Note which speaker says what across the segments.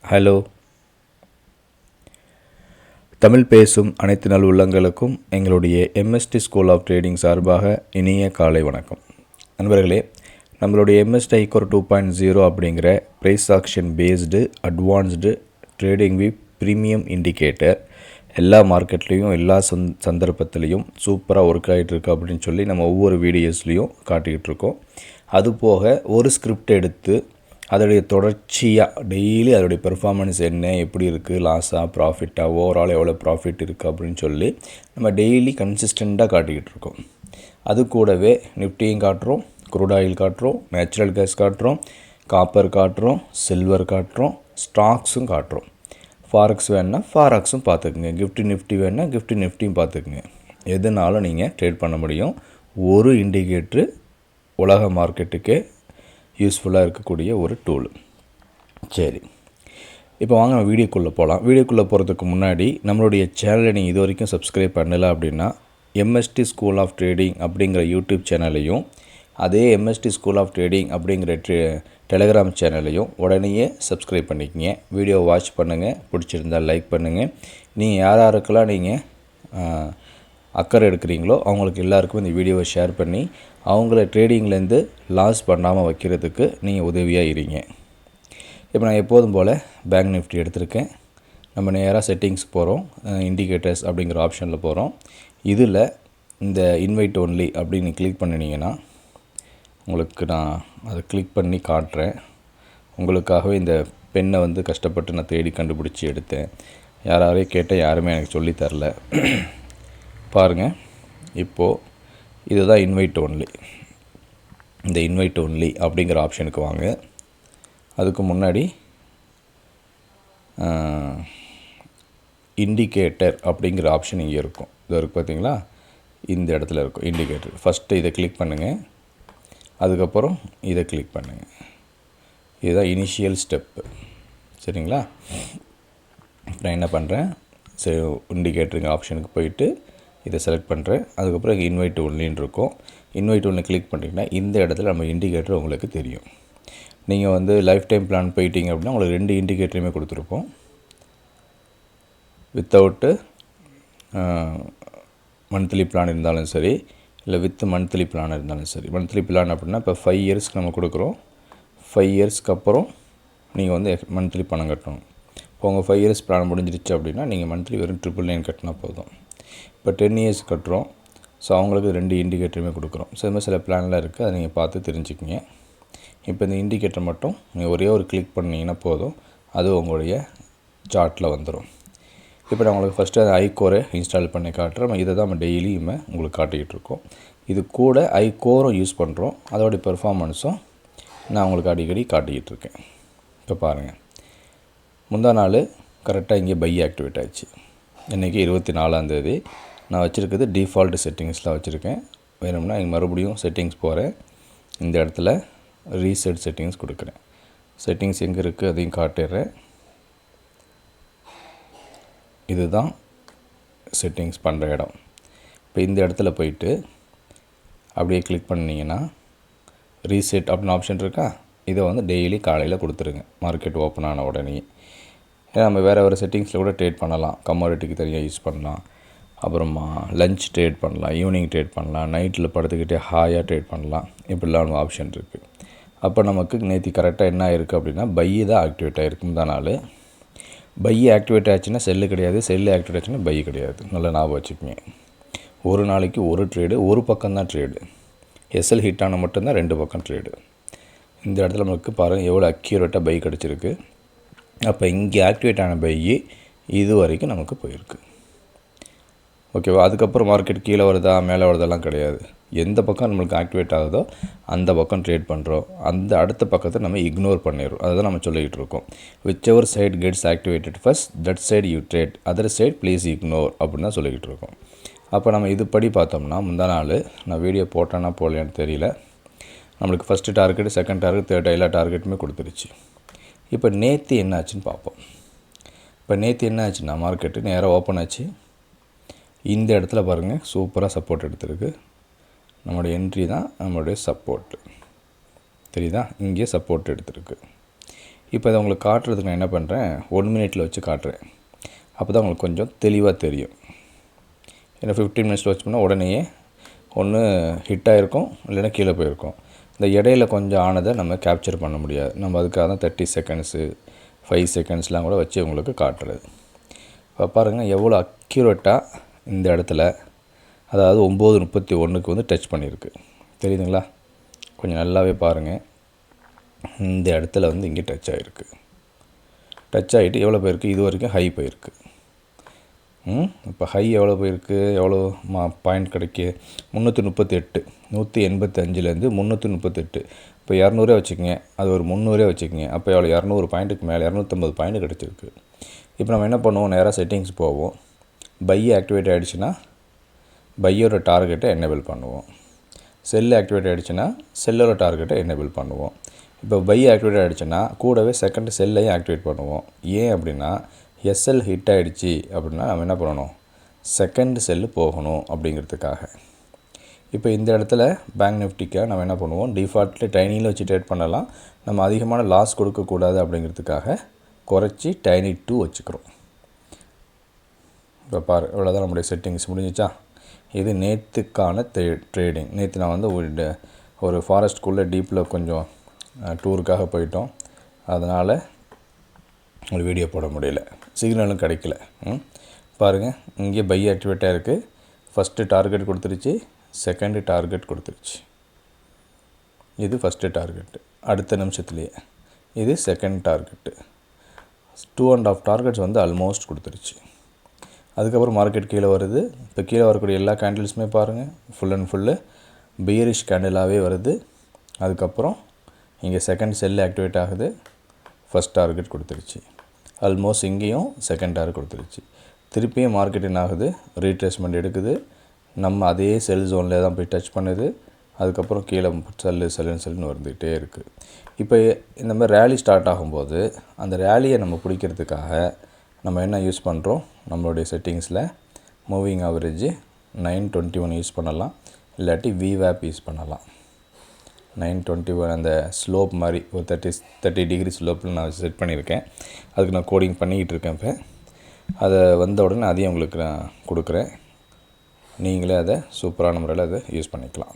Speaker 1: Hello, Tamil பேசும் அனைத்து நல் உள்ளங்களுக்கும் எங்களுடைய எம்எஸ்டி ஸ்கூல் ஆஃப் ட்ரேடிங் சார்பாக இனிய காலை வணக்கம். நண்பர்களே, நம்மளுடைய எம்எஸ்டி iCore 2.0 அப்படிங்கிற price action based advanced trading with premium indicator எல்லா மார்க்கெட்லேயும் எல்லா சந்தர்ப்பத்திலையும் சூப்பராக ஒர்க் ஆகிட்டுருக்கு அப்படின்னு சொல்லி நம்ம ஒவ்வொரு வீடியோஸ்லேயும் காட்டிக்கிட்டு இருக்கோம். அதுபோக ஒரு ஸ்கிரிப்ட் எடுத்து அதோடைய தொடர்ச்சியாக டெய்லி அதோடைய பெர்ஃபார்மன்ஸ் என்ன, எப்படி இருக்குது, லாஸாக ப்ராஃபிட்டாக, ஓவரால் எவ்வளோ ப்ராஃபிட் இருக்குது அப்படின்னு சொல்லி நம்ம டெய்லி கன்சிஸ்டண்ட்டாக காட்டிக்கிட்டு இருக்கோம். அது கூடவே நிஃப்டியும் காட்டுறோம், க்ரூட் ஆயில் காட்டுறோம், நேச்சுரல் கேஸ் காட்டுறோம், காப்பர் காட்டுறோம், சில்வர் காட்டுறோம், ஸ்டாக்ஸும் காட்டுறோம். ஃபாரெக்ஸ் வேணுன்னா ஃபாரெக்ஸும் பார்த்துக்குங்க, நிஃப்டி வேணுன்னா நிஃப்டியும் பார்த்துக்குங்க. எதுனாலும் நீங்கள் ட்ரேட் பண்ண முடியும். ஒரு இண்டிகேட்ரு உலக மார்க்கெட்டுக்கே யூஸ்ஃபுல்லாக இருக்கக்கூடிய ஒரு டூல். சரி, இப்போ வாங்க நம்ம வீடியோக்குள்ளே போகலாம். வீடியோக்குள்ளே போகிறதுக்கு முன்னாடி நம்மளுடைய சேனலை நீங்கள் இது வரைக்கும் சப்ஸ்கிரைப் பண்ணலை அப்படின்னா எம்எஸ்டி ஸ்கூல் ஆஃப் ட்ரேடிங் அப்படிங்கிற யூடியூப் சேனலையும் அதே எம்எஸ்டி ஸ்கூல் ஆஃப் ட்ரேடிங் அப்படிங்கிற டெலிகிராம் சேனலையும் உடனேயே சப்ஸ்கிரைப் பண்ணிக்கங்க. வீடியோ வாட்ச் பண்ணுங்கள், பிடிச்சிருந்தால் லைக் பண்ணுங்கள். நீங்கள் யாருக்கெல்லாம் நீங்கள் அக்கறை எடுக்கிறீங்களோ அவங்களுக்கு எல்லாருக்கும் இந்த வீடியோவை ஷேர் பண்ணி அவங்கள ட்ரேடிங்லேருந்து லாஸ் பண்ணாமல் வைக்கிறதுக்கு நீங்கள் உதவியாக இருங்க. இப்போ நான் எப்போதும் போல் பேங்க் நிஃப்டி எடுத்திருக்கேன். நம்ம நேராக செட்டிங்ஸ் போகிறோம், இண்டிகேட்டர்ஸ் அப்படிங்கிற ஆப்ஷனில் போகிறோம். இதில் இந்த இன்வைட் ஒன்லி அப்படின்னு கிளிக் பண்ணினீங்கன்னா உங்களுக்கு நான் அதை கிளிக் பண்ணி காட்டுறேன். உங்களுக்காகவே இந்த பெண்ணை கஷ்டப்பட்டு நான் தேடி கண்டுபிடிச்சி எடுத்தேன். யாரையும் கேட்டால் யாருமே எனக்கு சொல்லித்தரல. பாருங்கள், இப்போது இதுதான் இன்வைட் ஒன்லி. இந்த இன்வைட் ஒன்லி அப்படிங்கிற ஆப்ஷனுக்கு வாங்க. அதுக்கு முன்னாடி இண்டிகேட்டர் அப்படிங்கிற ஆப்ஷன் இங்கே இருக்கும். இது இருக்குது பார்த்தீங்களா, இந்த இடத்துல இருக்கும் இண்டிகேட்டர். ஃபஸ்ட்டு இதை கிளிக் பண்ணுங்கள், அதுக்கப்புறம் இதை கிளிக் பண்ணுங்கள். இதுதான் இனிஷியல் ஸ்டெப்பு. சரிங்களா? நான் என்ன பண்ணுறேன், சரி இண்டிகேட்டருங்க ஆப்ஷனுக்கு போயிட்டு இதை செலக்ட் பண்ணுறேன். அதுக்கப்புறம் இன்வைட் ஒன்லின்னு இருக்கும். இன்வைட் ஒன்று கிளிக் பண்ணிங்கன்னா இந்த இடத்துல நம்ம இண்டிகேட்டர் உங்களுக்கு தெரியும். நீங்கள் லைஃப் டைம் பிளான் போயிட்டீங்க அப்படின்னா உங்களுக்கு 2 இண்டிகேட்டருமே கொடுத்துருப்போம். வித்தவுட்டு மந்த்லி பிளான் இருந்தாலும் சரி, இல்லை வித் மந்த்லி பிளான் இருந்தாலும் சரி. மந்த்லி பிளான் அப்படின்னா இப்போ 5 இயர்ஸ்க்கு நம்ம கொடுக்குறோம். 5 இயர்ஸ்க்கு அப்புறம் நீங்கள் மந்த்லி பணம் கட்டணும். இப்போ உங்கள் 5 இயர்ஸ் பிளான் முடிஞ்சிருச்சு அப்படின்னா நீங்கள் மந்த்லி வெறும் 999 கட்டினா போதும். இப்போ 10 இயர்ஸ் கட்டுறோம், ஸோ அவங்களுக்கு 2 இண்டிகேட்டருமே கொடுக்குறோம். ஸோ இது மாதிரி சில பிளான்லாம் இருக்குது, அதை நீங்கள் பார்த்து தெரிஞ்சுக்கிங்க. இப்போ இந்த இண்டிகேட்டர் மட்டும் நீங்கள் ஒரே ஒரு கிளிக் பண்ணிங்கன்னா போதும், அது உங்களுடைய சார்ட்டில் வந்துடும். இப்போ நான் உங்களுக்கு ஃபஸ்ட்டு அந்த iCore இன்ஸ்டால் பண்ணி காட்டுறேன். இதை தான் நம்ம டெய்லியுமே உங்களுக்கு காட்டிக்கிட்டு இருக்கோம். இது கூட iCoreம் யூஸ் பண்ணுறோம். அதோடைய பெர்ஃபார்மன்ஸும் நான் உங்களுக்கு அடிக்கடி காட்டிக்கிட்டு இருக்கேன். இப்போ பாருங்கள், முந்தா நாள் கரெக்டாக இங்கே பை ஆக்டிவேட் ஆகிடுச்சு. இன்றைக்கி 24ஆம் தேதி. நான் வச்சுருக்கிறது டிஃபால்ட் செட்டிங்ஸில் வச்சுருக்கேன். வேணும்னா இங்கே மறுபடியும் செட்டிங்ஸ் போகிறேன். இந்த இடத்துல ரீசெட் செட்டிங்ஸ் கொடுக்குறேன். செட்டிங்ஸ் எங்கே இருக்குது அதையும் காட்டிடுறேன். இதுதான் செட்டிங்ஸ் பண்ணுற இடம். இப்போ இந்த இடத்துல போயிட்டு அப்படியே கிளிக் பண்ணிங்கன்னா ரீசெட் அப்படின்னு ஆப்ஷன் இருக்கா, இதை டெய்லி காலையில் கொடுத்துருங்க மார்க்கெட் ஓப்பன் ஆன உடனே. ஏன்னா நம்ம வேறு செட்டிங்ஸில் கூட ட்ரேட் பண்ணலாம். கமாடிட்டிக்கு தனியாக யூஸ் பண்ணலாம், அப்புறமா லஞ்ச் ட்ரேட் பண்ணலாம், ஈவினிங் ட்ரேட் பண்ணலாம், நைட்டில் படுத்துக்கிட்டே ஹாயாக ட்ரேட் பண்ணலாம். இப்படிலாம் ஆப்ஷன் இருக்குது. அப்போ நமக்கு நேற்று கரெக்டாக என்ன ஆகிருக்கு அப்படின்னா பை தான் ஆக்டிவேட் ஆகிருக்கும். தான் நாள் பை ஆக்டிவேட் ஆச்சுன்னா செல்லு கிடையாது, செல்லு ஆக்டிவேட் ஆச்சுன்னா பை கிடையாது. நல்லா ஞாபகம் வச்சுக்கோங்க. ஒரு நாளைக்கு ஒரு ட்ரேடு, ஒரு பக்கம் தான் ட்ரேடு. எஸ்எல் ஹிட் ஆனால் மட்டும்தான் 2 பக்கம் ட்ரேடு. இந்த இடத்துல நமக்கு பாருங்கள் எவ்வளோ அக்யூரேட்டாக பை கிடச்சிருக்கு. அப்போ இங்கே ஆக்டிவேட் ஆன பை இது வரைக்கும் நமக்கு போயிருக்கு. ஓகேவா? அதுக்கப்புறம் மார்க்கெட் கீழே வருதா மேலே வருதெல்லாம் கிடையாது. எந்த பக்கம் நம்மளுக்கு ஆக்டிவேட் ஆகுதோ அந்த பக்கம் ட்ரேட் பண்ணுறோம். அந்த அடுத்த பக்கத்தை நம்ம இக்னோர் பண்ணிடுறோம். அதை தான் நம்ம சொல்லிக்கிட்டு இருக்கோம். Whichever side gets activated first that side you trade, other side please ignore அப்படின்னு தான் சொல்லிக்கிட்டு இருக்கோம். அப்போ நம்ம இதுபடி பார்த்தோம்னா முந்தா நாள் நான் வீடியோ போட்டேன்னா போடலையான்னு தெரியல, நம்மளுக்கு first target, second target, third எல்லா டார்கெட்டுமே கொடுத்துருச்சு. இப்போ நேற்று என்ன ஆச்சுன்னு பார்ப்போம். இப்போ நேற்று என்ன ஆச்சுன்னா மார்க்கெட்டு நேராக ஓப்பன் ஆச்சு. இந்த இடத்துல பாருங்கள் சூப்பராக சப்போர்ட் எடுத்திருக்கு. நம்மளுடைய என்ட்ரி தான் நம்மளுடைய சப்போர்ட்டு. தெரியுதா? இங்கே சப்போர்ட் எடுத்திருக்கு. இப்போ இதை உங்களுக்கு காட்டுறதுக்கு நான் என்ன பண்ணுறேன், 1 மினிட்டில் வச்சு காட்டுறேன். அப்போ தான் உங்களுக்கு கொஞ்சம் தெளிவாக தெரியும். ஏன்னா 15 மினிட்ஸில் வச்சோம்னா உடனேயே ஒன்று ஹிட் ஆகிருக்கும், இல்லைன்னா கீழே போயிருக்கும். இந்த இடையில கொஞ்சம் ஆனதை நம்ம கேப்சர் பண்ண முடியாது. நம்ம அதுக்காக தான் 30 செகண்ட்ஸு 5 செகண்ட்ஸ்லாம் கூட வச்சு உங்களுக்கு காட்டுறது. இப்போ பாருங்கள் எவ்வளோ அக்யூரேட்டாக இந்த இடத்துல, அதாவது 9:31 வந்து டச் பண்ணியிருக்கு. தெரியுதுங்களா? கொஞ்சம் நல்லாவே பாருங்கள். இந்த இடத்துல வந்து இங்கே டச் ஆகிருக்கு. டச் ஆகிட்டு எவ்வளோ போயிருக்கு, இது வரைக்கும் ஹை போயிருக்கு. இப்போ ஹை எவ்வளோ போயிருக்கு, எவ்வளோ பாயிண்ட் கிடைக்கு, 338, 185லேருந்து 338. இப்போ 200 வச்சுக்கோங்க, அது ஒரு 300 வச்சுக்கோங்க. அப்போ எவ்வளோ, 200 பாயிண்ட்டுக்கு மேலே 250 பாயிண்ட் கிடச்சிருக்கு. இப்போ நம்ம என்ன பண்ணுவோம், நேராக செட்டிங்ஸ் போவோம். பை ஆக்டிவேட் ஆகிடுச்சுன்னா பையோட டார்கெட்டை எனேபிள் பண்ணுவோம். செல் ஆக்டிவேட் ஆகிடுச்சுன்னா செல்லோட டார்கெட்டை எனேபிள் பண்ணுவோம். இப்போ பை ஆக்டிவேட் ஆகிடுச்சுன்னா கூடவே செகண்ட் செல்லையும் ஆக்டிவேட் பண்ணுவோம். ஏன் அப்படின்னா எஸ்எல் ஹிட் ஆகிடுச்சி அப்படின்னா நம்ம என்ன பண்ணணும், செகண்ட் செல்லு போகணும் அப்படிங்கிறதுக்காக. இப்போ இந்த இடத்துல பேங்க் நிஃப்டிக்காக நம்ம என்ன பண்ணுவோம், டிஃபால்ட்டில் டைனியில் வச்சு ட்ரேட் பண்ணலாம். நம்ம அதிகமான லாஸ் கொடுக்கக்கூடாது அப்படிங்கிறதுக்காக குறைச்சி டைனி 2 வச்சுக்கிறோம். இப்போ பாரு, இவ்வளோதான் நம்முடைய செட்டிங்ஸ் முடிஞ்சிச்சா. இது நேற்றுக்கான ட்ரேடிங். நேற்று நான் வந்து ஒரு ஃபாரஸ்ட்குள்ளே டீப்பில் கொஞ்சம் டூருக்காக போயிட்டோம். அதனால் ஒரு வீடியோ போட முடியல, சிக்னலும் கிடைக்கல. பாருங்கள், இங்கே பை ஆக்டிவேட்டாக இருக்குது. ஃபஸ்ட்டு டார்கெட் கொடுத்துருச்சு, செகண்டு டார்கெட் கொடுத்துருச்சு. இது ஃபஸ்ட்டு டார்கெட்டு, அடுத்த நிமிஷத்துலேயே இது செகண்ட் டார்கெட்டு. 2.5 டார்கெட்ஸ் வந்து ஆல்மோஸ்ட் கொடுத்துருச்சு. அதுக்கப்புறம் மார்க்கெட் கீழே வருது. இப்போ கீழே வரக்கூடிய எல்லா கேண்டில்ஸுமே பாருங்கள் ஃபுல் அண்ட் ஃபுல்லு பியரிஷ் கேண்டிலாகவே வருது. அதுக்கப்புறம் இங்கே செகண்ட் செல் ஆக்டிவேட் ஆகுது, ஃபஸ்ட் டார்கெட் கொடுத்துருச்சு. ஆல்மோஸ்ட் இங்கேயும் செகண்ட் டார்கெட் கொடுத்துருச்சு. திருப்பியும் மார்க்கெட் என்ன ஆகுது, ரீட்ரேஸ்மெண்ட் எடுக்குது. நம்ம அதே செல் ஜோனில் தான் போய் டச் பண்ணுது. அதுக்கப்புறம் கீழே செல்லுன்னு வந்துக்கிட்டே இருக்குது. இப்போ இந்த மாதிரி ரேலி ஸ்டார்ட் ஆகும்போது அந்த ரேலியை நம்ம பிடிக்கிறதுக்காக நம்ம என்ன யூஸ் பண்ணுறோம், நம்மளுடைய செட்டிங்ஸில் மூவிங் ஆவரேஜ் 921 யூஸ் பண்ணலாம், இல்லாட்டி VWAP யூஸ் பண்ணலாம். 921 அந்த ஸ்லோப் மாதிரி ஒரு 30 டிகிரி ஸ்லோப்பில் நான் செட் பண்ணியிருக்கேன். அதுக்கு நான் கோடிங் பண்ணிக்கிட்டு இருக்கேன். இப்போ அதை வந்த உடனே அதையும் உங்களுக்கு நான் கொடுக்குறேன். நீங்களே அதை சூப்பரான முறையில் அதை யூஸ் பண்ணிக்கலாம்.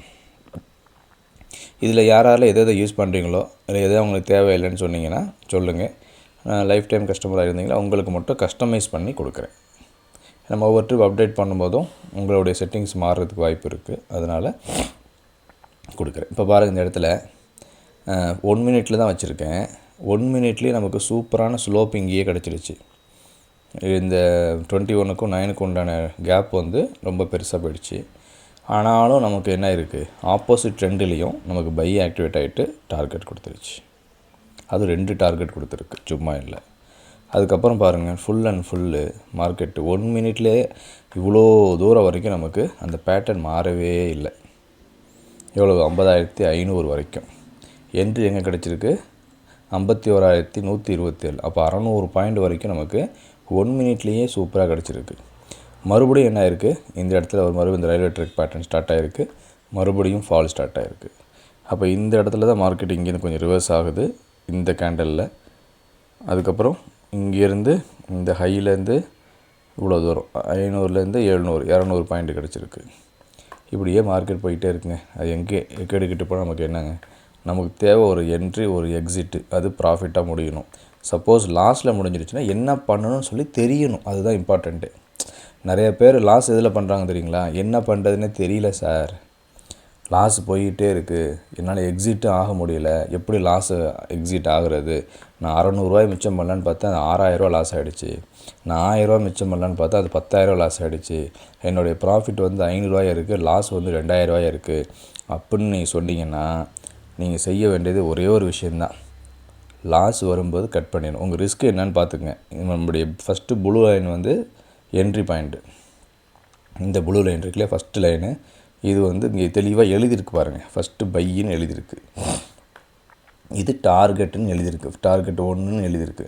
Speaker 1: இதில் யாரால் எதை யூஸ் பண்ணுறீங்களோ இல்லை எதை உங்களுக்கு தேவையில்லைன்னு சொன்னீங்கன்னா சொல்லுங்கள். லைஃப் டைம் கஸ்டமராக இருந்தீங்களா உங்களுக்கு மட்டும் கஸ்டமைஸ் பண்ணி கொடுக்குறேன். நம்ம ஒவ்வொரு ட்ரிப் அப்டேட் பண்ணும்போதும் உங்களுடைய செட்டிங்ஸ் மாறுறதுக்கு வாய்ப்பு இருக்குது, அதனால் கொடுக்குறேன். இப்போ பாருங்கள், இந்த இடத்துல 1 மினிட்டில் தான் வச்சுருக்கேன். 1 மினிட்லேயே நமக்கு சூப்பரான ஸ்லோப் இங்கேயே கிடச்சிருச்சு. இந்த 21க்கும் 9க்கும் உண்டான கேப் வந்து ரொம்ப பெருசாக போயிடுச்சு. ஆனாலும் நமக்கு என்ன இருக்குது, ஆப்போசிட் ட்ரெண்டுலேயும் நமக்கு பை ஆக்டிவேட் ஆகிட்டு டார்கெட் கொடுத்துருச்சு. அது 2 டார்கெட் கொடுத்துருக்கு, சும்மா இல்லை. அதுக்கப்புறம் பாருங்கள், ஃபுல் அண்ட் ஃபுல்லு மார்க்கெட்டு 1 மினிட்லேயே இவ்வளோ தூரம் வரைக்கும் நமக்கு அந்த பேட்டர்ன் மாறவே இல்லை. எவ்வளோ, 50,500 வரைக்கும். என்ட்ரி எங்கே கிடச்சிருக்கு, 51,127. அப்போ 600 பாயிண்ட் வரைக்கும் நமக்கு 1 மினிட்லேயே சூப்பராக கிடச்சிருக்கு. மறுபடியும் என்ன ஆயிருக்கு, இந்த இடத்துல ஒரு மறுபடியும் இந்த ரயில்வே ட்ராக் பேட்டர்ன் ஸ்டார்ட் ஆகிருக்கு, மறுபடியும் ஃபால் ஸ்டார்ட் ஆகிருக்கு. அப்போ இந்த இடத்துல தான் மார்க்கெட் இங்கேருந்து கொஞ்சம் ரிவர்ஸ் ஆகுது இந்த கேண்டலில். அதுக்கப்புறம் இங்கேருந்து இந்த ஹையிலேருந்து இவ்வளோ தூரம் 500லேருந்து 700 200 பாயிண்ட் கிடச்சிருக்கு. இப்படியே மார்க்கெட் போயிட்டே இருக்குங்க. அது எங்கே எக்கெடுக்கிட்டு போனால் நமக்கு என்னங்க, நமக்கு தேவை ஒரு என்ட்ரி ஒரு எக்ஸிட்டு, அது ப்ராஃபிட்டாக முடியணும். சப்போஸ் லாஸில் முடிஞ்சிருச்சுன்னா என்ன பண்ணணும்னு சொல்லி தெரியணும், அதுதான் இம்பார்ட்டண்ட்டு. நிறைய பேர் லாஸ் எதில் பண்ணுறாங்க தெரியுங்களா, என்ன பண்ணுறதுன்னே தெரியல சார், லாஸ் போய்கிட்டே இருக்குது, என்னால் எக்ஸிட்டும் ஆக முடியல, எப்படி லாஸு எக்ஸிட் ஆகுறது, நான் 600 மிச்சம் பண்ணலான்னு பார்த்தா அது 6,000 லாஸ் ஆகிடுச்சு, நான் 1,000 மிச்சம் பண்ணலான்னு பார்த்தா அது 10,000 லாஸ் ஆகிடுச்சு, என்னுடைய ப்ராஃபிட் வந்து 500 இருக்குது, லாஸ் வந்து 2,000 இருக்குது அப்படின்னு நீங்கள் சொன்னீங்கன்னா நீங்கள் செய்ய வேண்டியது ஒரே ஒரு விஷயந்தான், லாஸ் வரும்போது கட் பண்ணிடணும். உங்கள் ரிஸ்க் என்னன்னு பார்த்துக்குங்க. நம்முடைய ஃபஸ்ட்டு ப்ளூ லைன் வந்து என்ட்ரி பாயிண்ட்டு, இந்த ப்ளூ லைன் இருக்குல்லையே ஃபஸ்ட்டு லைனு, இது வந்து இங்கே தெளிவாக எழுதியிருக்கு பாருங்கள், ஃபஸ்ட்டு பையின்னு எழுதியிருக்கு, இது டார்கெட்டுன்னு எழுதியிருக்கு, டார்கெட் 1ன்னு எழுதியிருக்கு.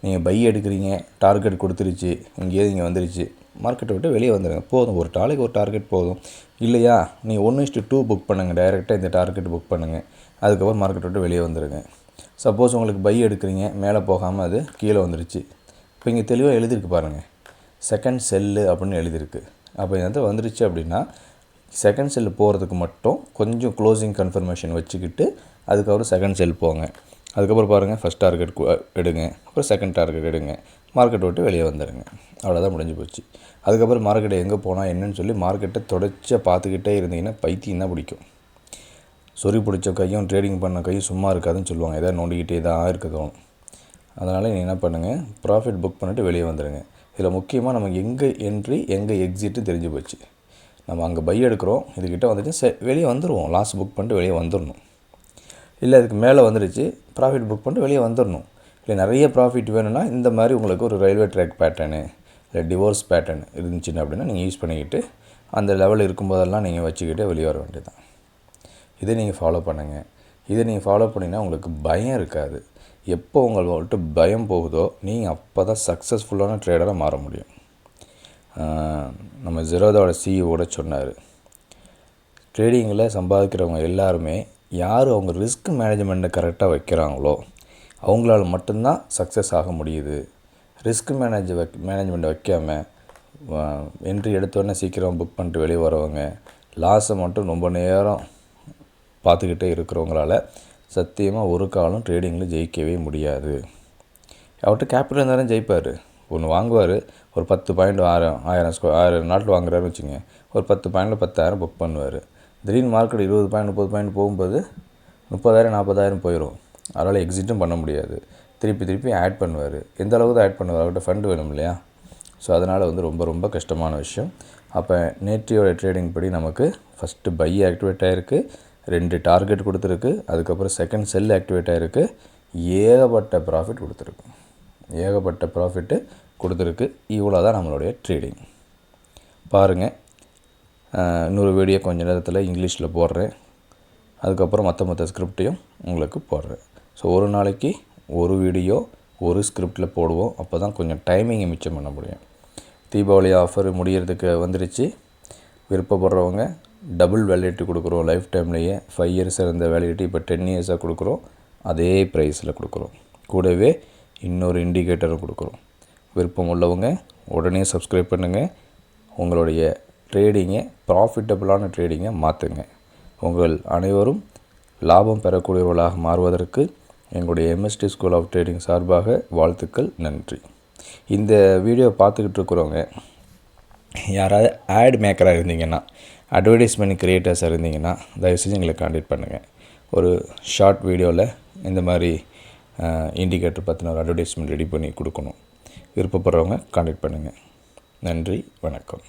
Speaker 1: நீங்கள் பை எடுக்கிறீங்க, டார்கெட் கொடுத்துருச்சு, இங்கேயே இங்கே வந்துருச்சு, மார்க்கெட்டை விட்டு வெளியே வந்துடுங்க, போதும், ஒரு நாளைக்கு ஒரு டார்கெட் போதும். இல்லையா நீங்கள் 1:2 புக் பண்ணுங்கள், டைரெக்டாக இந்த டார்கெட் புக் பண்ணுங்கள், அதுக்கப்புறம் மார்க்கெட்டை விட்டு வெளியே வந்துடுங்க. சப்போஸ் உங்களுக்கு பை எடுக்கிறீங்க, மேலே போகாமல் அது கீழே வந்துருச்சு. இப்போ இங்கே தெளிவாக எழுதியிருக்கு பாருங்கள், செகண்ட் செல்லு அப்படின்னு எழுதியிருக்கு. அப்போ இந்த இடத்துல வந்துருச்சு அப்படின்னா செகண்ட் செல்லு போகிறதுக்கு மட்டும் கொஞ்சம் க்ளோசிங் கன்ஃபர்மேஷன் வச்சுக்கிட்டு அதுக்கப்புறம் செகண்ட் செல் போங்க. அதுக்கப்புறம் பாருங்கள், ஃபஸ்ட் டார்கெட் எடுங்க, அப்புறம் செகண்ட் டார்கெட் எடுங்க, மார்க்கெட் விட்டு வெளியே வந்துடுங்க. அவ்வளோதான், முடிஞ்சு போச்சு. அதுக்கப்புறம் மார்க்கெட்டை எங்கே போனால் என்னன்னு சொல்லி மார்க்கெட்டை தொடர்ச்சியாக பார்த்துக்கிட்டே இருந்தீங்கன்னா பைத்தியம் தான் பிடிக்கும். சொறி பிடிச்ச கையும் ட்ரேடிங் பண்ண கையும் சும்மா இருக்காதுன்னு சொல்லுவாங்க. எதாவது நோண்டிக்கிட்டே தான் இருக்க தோணும். அதனால் நீங்கள் என்ன பண்ணுங்கள், ப்ராஃபிட் புக் பண்ணிவிட்டு வெளியே வந்துடுங்க. இதில் முக்கியமாக நமக்கு எங்கே என்ட்ரி எங்கே எக்ஸிட்டு தெரிஞ்சு போச்சு. நம்ம அங்கே பை எடுக்கிறோம், இதுக்கிட்ட வந்துட்டு வெளியே வந்துடுவோம். லாஸ் புக் பண்ணிட்டு வெளியே வந்துடணும். இல்லை அதுக்கு மேலே வந்துடுச்சு, ப்ராஃபிட் புக் பண்ணிட்டு வெளியே வந்துடணும். இல்லை நிறைய ப்ராஃபிட் வேணும்னா இந்த மாதிரி உங்களுக்கு ஒரு ரயில்வே ட்ராக் பேட்டர்னு இல்லை டிவோர்ஸ் பேட்டர்ன் இருந்துச்சுன்னு அப்படின்னா நீங்கள் யூஸ் பண்ணிக்கிட்டு அந்த லெவல் இருக்கும்போதெல்லாம் நீங்கள் வச்சுக்கிட்டே வெளியே வர வேண்டியது. இதை நீங்கள் ஃபாலோ பண்ணுங்கள். இதை நீங்கள் ஃபாலோ பண்ணிங்கன்னா உங்களுக்கு பயம் இருக்காது. எப்போ உங்கள்கிட்ட பயம் போகுதோ நீங்கள் அப்போ தான் சக்ஸஸ்ஃபுல்லான ட்ரேடராக மாற முடியும். நம்ம ஜெரோதாவோட சிஇஓட சொன்னார், ட்ரேடிங்கில் சம்பாதிக்கிறவங்க எல்லாருமே யார் அவங்க ரிஸ்க் மேனேஜ்மெண்ட்டை கரெக்டாக வைக்கிறாங்களோ அவங்களால மட்டும்தான் சக்ஸஸ் ஆக முடியுது. ரிஸ்க் மேனேஜ்மெண்ட்டை வைக்காமல் என்ட்ரி எடுத்தோடனே சீக்கிரம் புக் பண்ணிட்டு வெளியே வரவங்க, லாஸை மட்டும் ரொம்ப நேரம் பார்த்துக்கிட்டே இருக்கிறவங்களால சத்தியமாக ஒரு காலம் ட்ரேடிங்கில் ஜெயிக்கவே முடியாது. அவர்கிட்ட கேபிட்டல் இருந்தாலும் ஜெயிப்பார். ஒன்று வாங்குவார், ஒரு 10 பாயிண்ட் 1000 நாட்டில் வாங்குறாருன்னு வச்சுங்க, ஒரு 10 பாயிண்டில் 10,000 புக் பண்ணுவார். திடீர்னு மார்க்கெட் 20 பாயிண்ட் 30 பாயிண்ட் போகும்போது 30,000 40,000 போயிடும். அதனால் எக்ஸிட்டும் பண்ண முடியாது. திருப்பி ஆட் பண்ணுவார். எந்த அளவுக்கு தான் ஆட் பண்ணுவார், அவர்கிட்ட ஃபண்டு வேணும் இல்லையா? ஸோ அதனால் ரொம்ப ரொம்ப கஷ்டமான விஷயம். அப்போ நேற்றையோட ட்ரேடிங் படி நமக்கு ஃபஸ்ட்டு பை ஆக்டிவேட் ஆகிருக்கு, 2 டார்கெட் கொடுத்துருக்கு, அதுக்கப்புறம் செகண்ட் செல் ஆக்டிவேட் ஆகிருக்கு, ஏகப்பட்ட ப்ராஃபிட்டு கொடுத்துருக்கு. இவ்வளோ தான் நம்மளுடைய ட்ரேடிங். பாருங்கள், இன்னொரு வீடியோ கொஞ்சம் நேரத்தில் இங்கிலீஷில் போடுறேன். அதுக்கப்புறம் மற்ற ஸ்கிரிப்டையும் உங்களுக்கு போடுறேன். ஸோ ஒரு நாளைக்கு ஒரு வீடியோ ஒரு ஸ்கிரிப்டில் போடுவோம். அப்போ தான் கொஞ்சம் டைமிங்கை மிச்சம் பண்ண முடியும். தீபாவளி ஆஃபர் முடிகிறதுக்கு வந்துடுச்சு. விருப்பப்படுறவங்க டபுள் வேலிடிட்டி கொடுக்குறோம். லைஃப் டைம்லேயே 5 இயர்ஸ் இருந்த வேலிடிட்டி இப்போ 10 இயர்ஸாக கொடுக்குறோம். அதே ப்ரைஸில் கொடுக்குறோம். கூடவே இன்னொரு இண்டிகேட்டரும் கொடுக்குறோம். விருப்பம் உள்ளவங்க உடனே சப்ஸ்கிரைப் பண்ணுங்கள். உங்களுடைய ட்ரேடிங்கை ப்ராஃபிட்டபுளான ட்ரேடிங்கை மாற்றுங்க. உங்கள் அனைவரும் லாபம் பெறக்கூடியவர்களாக மாறுவதற்கு எங்களுடைய எம்எஸ்டி ஸ்கூல் ஆஃப் ட்ரேடிங் சார்பாக வாழ்த்துக்கள். நன்றி. இந்த வீடியோ பார்த்துக்கிட்டு இருக்கிறவங்க யாராவது ஆட் மேக்கராக இருந்தீங்கன்னா, அட்வர்டைஸ்மெண்ட் க்ரியேட்டர்ஸாக இருந்தீங்கன்னா தயவு செஞ்சு எங்களை கான்டாக்ட் பண்ணுங்கள். ஒரு ஷார்ட் வீடியோவில் இந்த மாதிரி இண்டிகேட்டர் பற்றின ஒரு அட்வர்டைஸ்மெண்ட் ரெடி பண்ணி கொடுக்கணும். விருப்பப்படுறவங்க கான்டாக்ட் பண்ணுங்கள். நன்றி, வணக்கம்.